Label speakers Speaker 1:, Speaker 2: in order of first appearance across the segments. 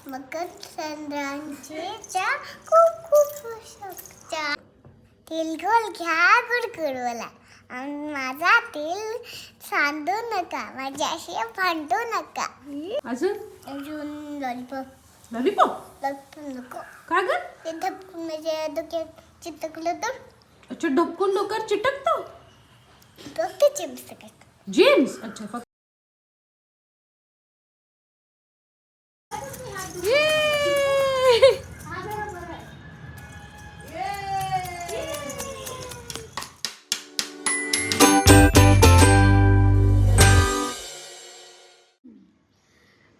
Speaker 1: मकर संक्रांतीच्या खूप खूप शुभेच्छा. तिळगुळ घ्या गुडगुडवला. माझा तिल सांडू नका, माझ्याशी भांडू नका.
Speaker 2: अजून
Speaker 1: लॉलीपॉप
Speaker 2: लॉलीपॉप
Speaker 1: नको.
Speaker 2: का ग?
Speaker 1: ते धपकून माझ्या डोक्यात चिटकलं तर
Speaker 2: अच्छा, ढपकून डोक्यावर चिटकतो.
Speaker 1: डोक्यात चिटकत.
Speaker 2: जेम्स. अच्छा फक्त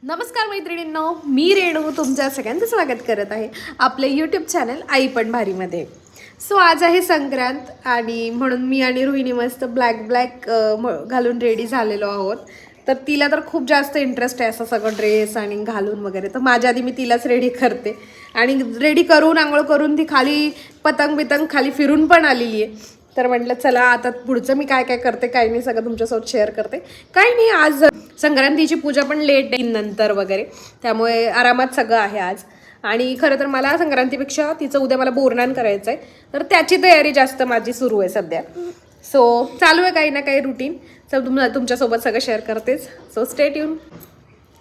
Speaker 2: नमस्कार मैत्रिणींनो, मी रेणू तुमच्या सगळ्यांचं स्वागत करत आहे आपले यूट्यूब चॅनल आई पण भारीमध्ये. सो आज आहे संक्रांत आणि म्हणून मी आणि रोहिणी मस्त ब्लॅक घालून रेडी झालेलो आहोत. तर तिला तर खूप जास्त इंटरेस्ट आहे असं सगळं ड्रेस आणि घालून वगैरे. तर माझ्या आधी मी तिलाच रेडी करते आणि रेडी करून आंघोळ करून ती खाली पतंग खाली फिरून पण आलेली आहे. तर म्हटलं चला आता पुढचं मी काय काय करते काय नाही सगळं तुमच्यासोबत शेअर करते. काही नाही, आज संक्रांतीची पूजा पण लेट आहे नंतर वगैरे, त्यामुळे आरामात सगळं आहे आज. आणि खरं तर मला संक्रांतीपेक्षा तिचं उद्या मला बोरनान करायचं आहे, तर त्याची तयारी जास्त माझी सुरू आहे सध्या. सो चालू आहे काही ना काही रुटीन. तर तुमच्यासोबत सगळं शेअर करतेच. So stay tune.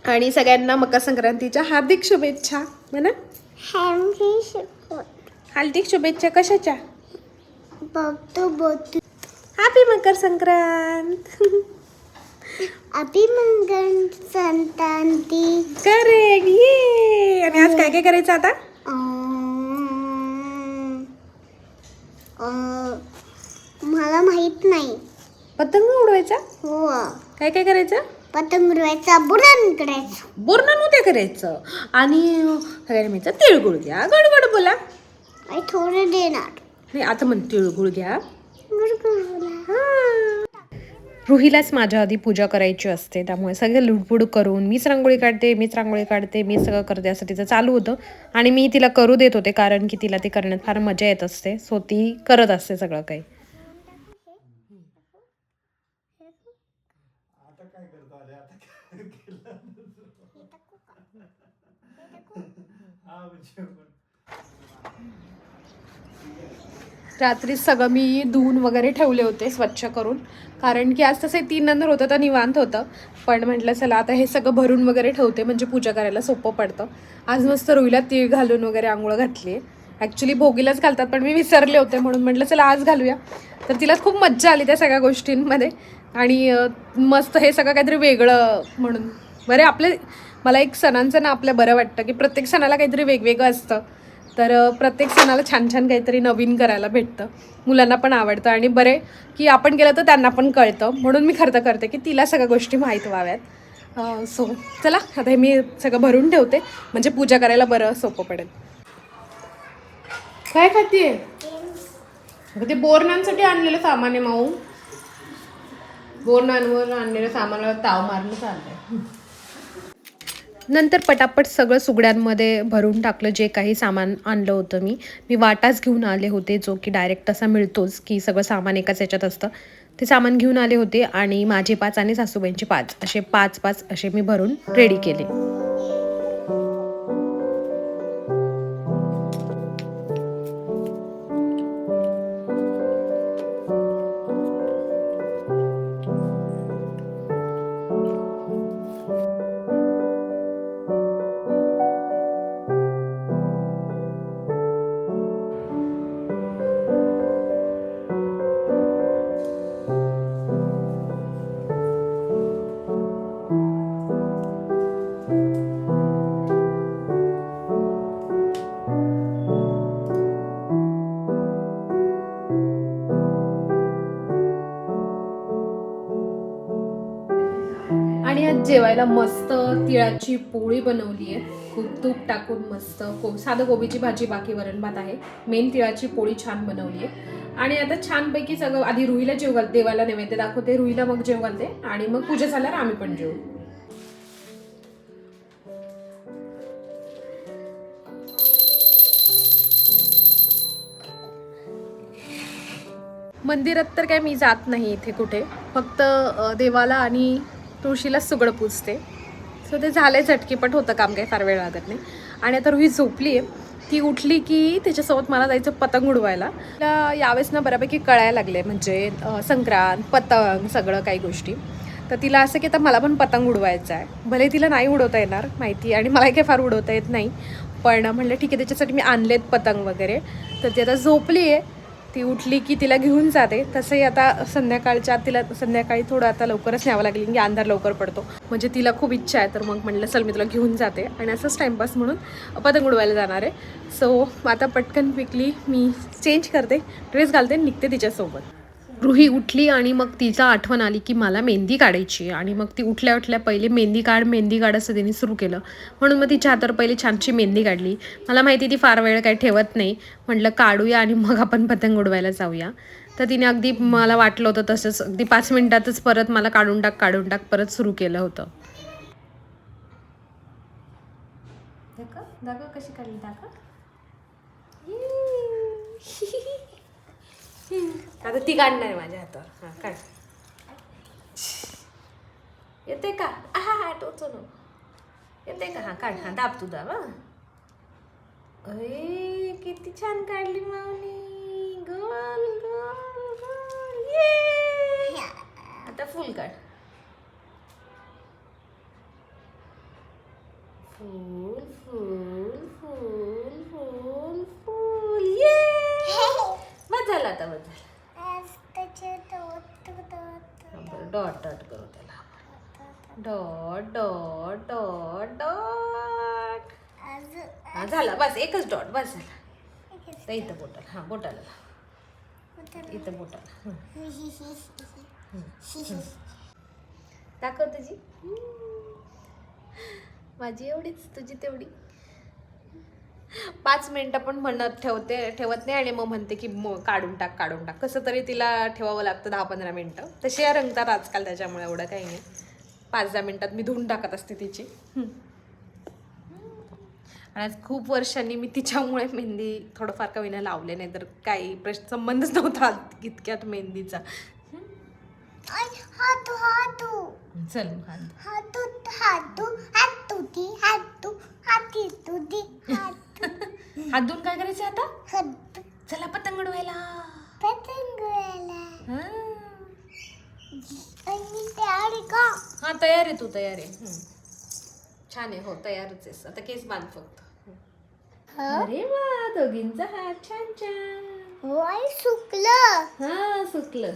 Speaker 2: आणि सगळ्यांना मकर संक्रांतीच्या हार्दिक शुभेच्छा म्हणा. हार्दिक शुभेच्छा कशाच्या? Happy Makar Sankrant.
Speaker 1: Happy Makar Sankranti.
Speaker 2: Correct. ये. आणि आज काय काय करायचं आता?
Speaker 1: मला माहित नाही.
Speaker 2: पतंग उडवायचा.
Speaker 1: हो.
Speaker 2: काय काय करायचं?
Speaker 1: पतंग उडवायचा, बुरान करायचं.
Speaker 2: बोरनान उद्या करायचं. आणि सगळ्यांना म्हणायचं तिळगुळ घ्या गडगड बोला.
Speaker 1: आई थोडं देणार.
Speaker 2: नाही आता म्हण तिळगुळ घ्या.
Speaker 1: गुडगुडला.
Speaker 2: रुहीलाच माझ्या आधी पूजा करायची असते, त्यामुळे सगळं लुडबुड करून मीच रांगोळी काढते मीच सगळं करते असं तिचं चालू होतं. आणि मी तिला करू देत होते कारण की तिला ते करण्यात फार मजा येत असते. सो ती करत असते सगळं काही. रात्री सगळं मी धुवून वगैरे ठेवले होते स्वच्छ करून, कारण की आज तसे 3 नंतर होतं तर निवांत होतं. पण म्हटलं चला आता हे सगळं भरून वगैरे ठेवते म्हणजे पूजा करायला सोपं पडतं. आज मस्त रुईला तीळ घालून वगैरे आंघोळ घातली आहे. ॲक्च्युली भोगीलाच घालतात पण मी विसरले होते म्हणून म्हटलं चला आज घालूया. तर तिला खूप मज्जा आली त्या सगळ्या गोष्टींमध्ये. आणि मस्त हे सगळं काहीतरी वेगळं म्हणून बरे मला एक सणांचं ना आपल्या बरं वाटतं की प्रत्येक सणाला काहीतरी वेगवेगळं असतं. तर प्रत्येक सणाला छान छान काहीतरी नवीन करायला भेटतं, मुलांना पण आवडतं आणि बरे की आपण केलं तर त्यांना पण कळतं. म्हणून मी खरं तर करते की तिला सगळ्या गोष्टी माहीत व्हाव्यात. सो चला आता हे मी सगळं भरून ठेवते म्हणजे पूजा करायला बरं सोपं पडेल. काय खातीये? ते बोरनांसाठी आणलेलं सामान आहे माऊ. बोरनांवर आणलेलं सामानाला ताव मारणं चाललंय. नंतर पटापट सगळं सुगड्यांमध्ये भरून टाकलं जे काही सामान आणलं होतं मी वाटाच घेऊन आले होते, जो की डायरेक्ट तसा मिळतोच की सगळं सामान एकाच याच्यात असतं. ते सामान घेऊन आले होते आणि माझे 5 आणि सासूबाईंचे 5 असे 5 असे मी भरून रेडी केले. आणि आज जेवायला मस्त तिळाची पोळी बनवली आहे, खूप तूप टाकून मस्त. साधं कोबीची भाजी, बाकी वरण भात आहे. मेन तिळाची पोळी छान बनवली आहे. आणि आता छानपैकी सगळं आधी रुईला जेव घालते, देवाला नैवेद्य दाखवते, रुईला मग जेव घालते आणि मग पूजा झाल्यावर आम्ही पण जेवू. मंदिरात तर काय मी जात नाही इथे कुठे, फक्त देवाला आणि तुळशीला सुगड पूजते. सो ते झालं आहे, झटकीपट होतं काम, काही फार वेळ लागत नाही. आणि आता रुही झोपली आहे. ती उठली की त्याच्यासोबत मला जायचं पतंग उडवायला. तिला यावेळेस ना बऱ्यापैकी कळायला लागले, म्हणजे संक्रांत, पतंग, सगळं काही गोष्टी. तर तिला असं की आता मला पण पतंग उडवायचं आहे. भले तिला नाही उडवता येणार माहिती, आणि मलाही काही फार उडवता येत नाही, पण म्हणलं ठीक आहे, त्याच्यासाठी मी आणलेत पतंग वगैरे. तर ती आता झोपली आहे. ती उठली की तिला घेऊन जाते. तसंही आता संध्याकाळच्या तिला संध्याकाळी थोडं आता लवकरच न्यावं लागेल, की अंधार लवकर पडतो. म्हणजे तिला खूप इच्छा आहे, तर मग म्हटलं चल मी तुला घेऊन जाते, आणि असंच टाईमपास म्हणून पतंग उडवायला जाणार आहे. सो आता पटकन क्विकली मी चेंज करते, ड्रेस घालते, निघते तिच्यासोबत. रुही उठली आणि मग तिचा आठवण आली की मला मेहंदी काढायची, आणि मग ती उठल्या उठल्या पहिले मेहंदी काढ असं तिने सुरू केलं. म्हणून मग तिच्या हातावर पहिले छानशी मेहंदी काढली. मला माहिती ती फार वेळ काही ठेवत नाही, म्हटलं काढूया आणि मग आपण पतंग उडवायला जाऊया. तर तिने अगदी मला वाटलं होतं तसंच अगदी 5 मिनिटातच परत मला काढून टाक परत सुरू केलं होतं. दाखव कशी काढली, दाखव. आता ती काढणार आहे माझ्या हातावर. हां काढ. येते का? हा टोचो नो. येते का? हां काढ. हां दाब, तू दाब. हां अरे किती छान काढली माऊली. गोल गोल गोल. ये आता फुल काढ. फुल फुल फुल फुल फुल. ये बस झालं आता, बस झालं. डॉट डॉट करू त्याला. Dot dot dot dot. हा झालं, बस एकच डॉट, बस झाला. तर इथं बोटाला, हां बोटाला इथं बोटाला. दाखव तुझी. माझी एवढीच, तुझी तेवढी. 5 मिनिटं पण म्हणत ठेवत नाही, आणि मग म्हणते की काढून टाक. कसं तरी तिला ठेवावं लागतं 10-15 मिनिटं. तशी या रंगतात आजकाल, त्याच्यामुळे एवढं काही नाही. 5-10 मिनिटात मी धुवून टाकत असते तिची. आणि आज खूप वर्षांनी मी तिच्यामुळे मेहंदी थोडंफार का विना लावले, नाही तर काही संबंधच नव्हता इतक्यात मेहंदीचा. चल हात धुवून काय करायचं आता? चला पतंग उडवायला. हा तयार आहे, तू तयार आहे. छान आहे. हो तयारच आहेस. आता केस बांध फक्त. अरे वा, दोघींचा हात छान छान.
Speaker 1: सुकलं.
Speaker 2: हा सुकलं.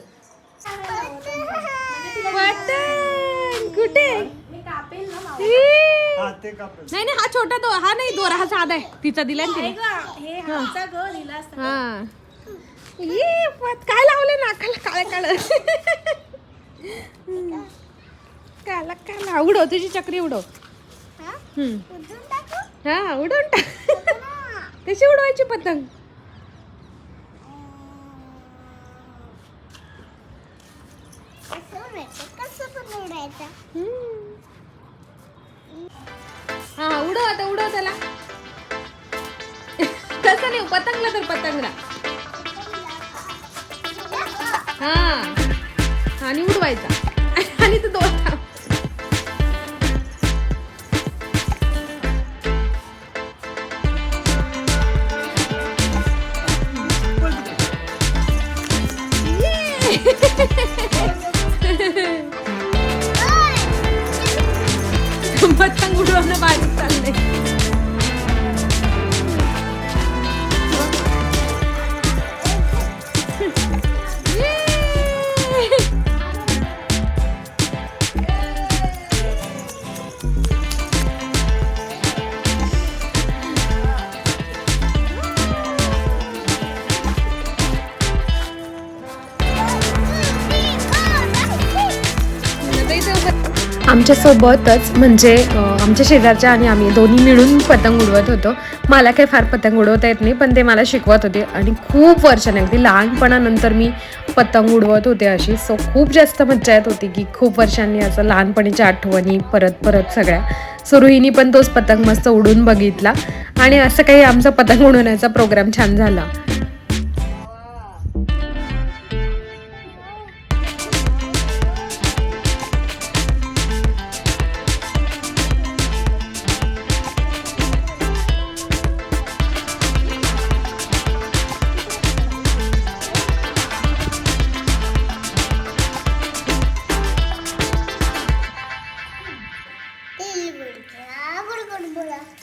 Speaker 2: पतंग कुठे? नाही नाही, हा छोटा तो, हा नाही दोरा, हा साधा आहे. तिचा दिला ना तिने. हा ये काय लावलं नाकाला काळा काळा काला. उडव तुझी चक्री उडव. हा उडवून टाक. कशी उडवायची पतंग? हा उडव आता, उडव त्याला. कसं नाही पतंगला, तर पतंगला. हा आणि उडवायचा. आणि तो दोन पतंग उडवणं बारीक चाललंय. आमच्यासोबतच म्हणजे आमच्या शेजारच्या आणि आम्ही दोन्ही मिळून पतंग उडवत होतो. मला काही फार पतंग उडवता येत नाही, पण ते मला शिकवत होते, आणि खूप वर्षांनी अगदी लहानपणानंतर मी पतंग उडवत होते अशी. सो खूप जास्त मज्जा येत होती की खूप वर्षांनी असं लहानपणीच्या आठवणी परत सगळ्या. सो रुहीनी पण तोच पतंग मस्त उडून बघितला, आणि असं काही आमचा पतंग उडवण्याचा प्रोग्राम छान झाला.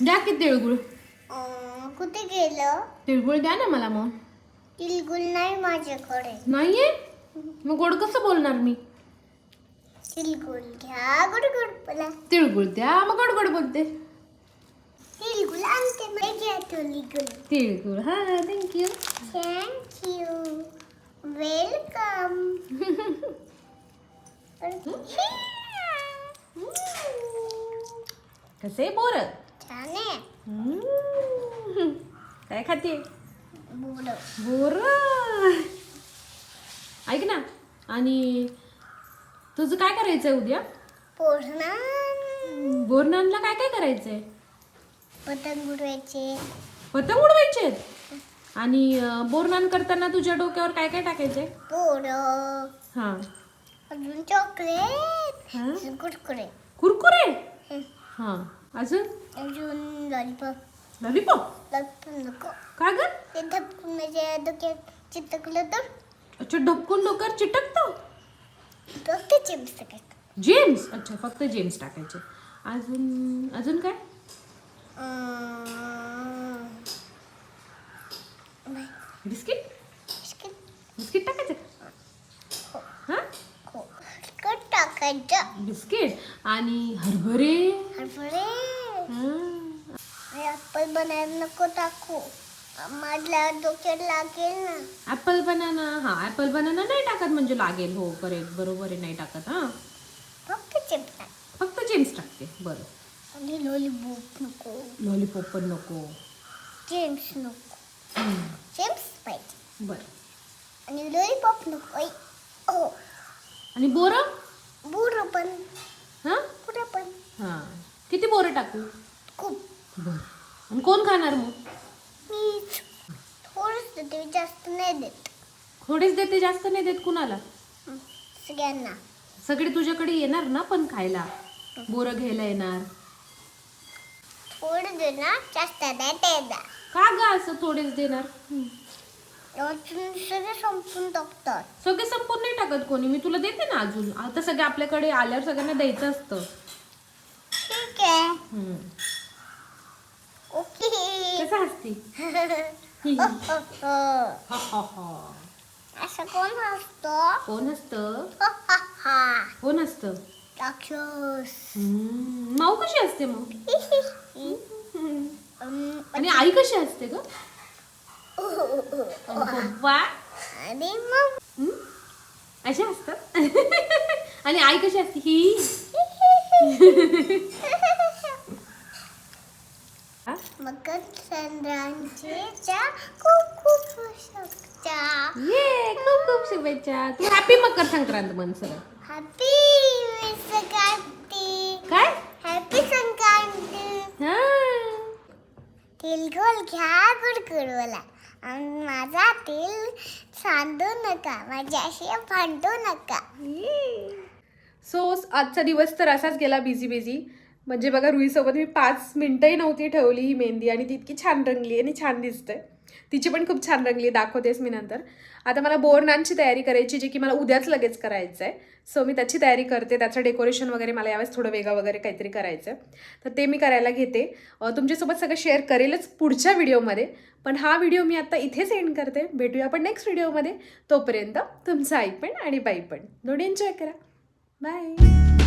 Speaker 2: द्या की तिळगुळ.
Speaker 1: कुठे गेलं?
Speaker 2: तिळगुळ द्या ना मला मग.
Speaker 1: तिळगुळ नाही माझ्याकडे.
Speaker 2: नाहीये मग गोड कसं बोलणार मी?
Speaker 1: तिळगुळ घ्या गोड गोड बोला.
Speaker 2: तिळगुळ द्या मग गोड गोड बोलते.
Speaker 1: तिळगुळ आणते नाही घ्या तिळगुळ.
Speaker 2: तिळगुळ हा थँक्यू.
Speaker 1: थँक्यू. वेलकम.
Speaker 2: कसे बोर
Speaker 1: छान आहे.
Speaker 2: काय खाते?
Speaker 1: बोल.
Speaker 2: बोर. ऐक ना, आणि तुझं काय करायचंय उद्या?
Speaker 1: पोहणार.
Speaker 2: बोरनानला काय काय करायचंय?
Speaker 1: पतंग उडवायचे.
Speaker 2: पतंग उडवायचे आणि बोरनान करताना तुझ्या डोक्यावर काय काय टाकायचंय?
Speaker 1: पोळ.
Speaker 2: हा.
Speaker 1: अजून चॉकलेट.
Speaker 2: हा?
Speaker 1: अजून कुरकुरे.
Speaker 2: कुरकुरे. हा. अजून
Speaker 1: अजून लॉलीपॉप.
Speaker 2: लॉलीपॉप.
Speaker 1: लॉलीपॉप नको.
Speaker 2: का ग?
Speaker 1: ते धपकून माझ्या डोक्यात चिटकलं तर
Speaker 2: अच्छा ढपकून डोक्यावर चिटकतो.
Speaker 1: फक्त चिप्स टाकायचं.
Speaker 2: जेम्स. अच्छा फक्त जेम्स टाकायचे. अजून अजून काय? बिस्किट. बिस्किट टाकायचं. हा.
Speaker 1: बिस्किट टाकायचं.
Speaker 2: बिस्किट आणि हरभरे.
Speaker 1: हरभरे.
Speaker 2: हा.
Speaker 1: ऍपल बनायला नको टाकू. माझ्या डोक्यात लागेल ना.
Speaker 2: Apple banana. हा ऍपल बनाना नाही टाकत म्हणजे लागेल. हो करेक्ट बरोबर आहे नाही टाकत. हा
Speaker 1: फक्त चिप्स टाक.
Speaker 2: फक्त जेम्स टाकते. बरं.
Speaker 1: आणि लॉलीपॉप नको.
Speaker 2: लॉलीपॉप पण नको.
Speaker 1: जेम्स नको. जेम्स पाहिजे.
Speaker 2: बरं.
Speaker 1: आणि लॉलीपॉप नको. हो.
Speaker 2: आणि बोरं.
Speaker 1: बुरं पण.
Speaker 2: हा.
Speaker 1: बुरं पण.
Speaker 2: हा. किती बोरं टाकू?
Speaker 1: खूप.
Speaker 2: बरं. आणि कोण खाणार मग?
Speaker 1: मी थोडंच देते, जास्त नाही देत.
Speaker 2: थोडेच देते जास्त नाही देत कुणाला?
Speaker 1: सगळ्यांना.
Speaker 2: सगळे तुझ्याकडे येणार ना पण खायला. बोरं घ्यायला येणार.
Speaker 1: थोडं दे ना, जास्त नाही देणार.
Speaker 2: का ग असं थोडेच देणार?
Speaker 1: अजून सगळे संपून टाकतात.
Speaker 2: सगळे संपूर्ण नाही टाकत कोणी. मी तुला देते ना अजून. आता सगळे आपल्याकडे आल्यावर सगळ्यांना द्यायचं असतं.
Speaker 1: ठीक आहे. ओके.
Speaker 2: कसं हसती?
Speaker 1: असं कोण हसतो?
Speaker 2: कोण हसतं? कोण हसतं?
Speaker 1: राक्षस.
Speaker 2: माऊ कशी असते मग? आणि आई कशी असते ग? पप्पा
Speaker 1: आणि मग
Speaker 2: अशी असतात. आणि आई कशी असते? ही
Speaker 1: मकर संक्रांतीच्या खूप खूप शुभेच्छा.
Speaker 2: ये खूप खूप शुभेच्छा. तू हॅपी मकर संक्रांत म्हण सरळ.
Speaker 1: हॅपी संक्रांती.
Speaker 2: काय?
Speaker 1: हॅपी संक्रांती.
Speaker 2: हा.
Speaker 1: तिळगुळ घ्या गुडगुडवला. माझा तिळ सांडू नका. माझ्याशी भांडू नका.
Speaker 2: सो आजचा दिवस तर असाच गेला बिझी. म्हणजे बघा रुईसोबत मी 5 मिनिटंही नव्हती ठेवली ही मेहंदी आणि ती इतकी छान रंगली आणि छान दिसते. तिची पण खूप छान रंगली. दाखवतेस मी नंतर. आता मला बोरनानची तयारी करायची जी की मला उद्याच लगेच करायचं आहे. सो मी त्याची तयारी करते. त्याचं डेकोरेशन वगैरे मला यावेळेस थोडं वेगळं वगैरे काहीतरी करायचं आहे. तर ते मी करायला घेते. तुमच्यासोबत सगळं शेअर करेलच पुढच्या व्हिडिओमध्ये. पण हा व्हिडिओ मी आता इथेच एंड करते. भेटूया आपण नेक्स्ट व्हिडिओमध्ये. तोपर्यंत तुमचं आई पण आणि बाई पण दोन्ही एन्जॉय करा. बाय.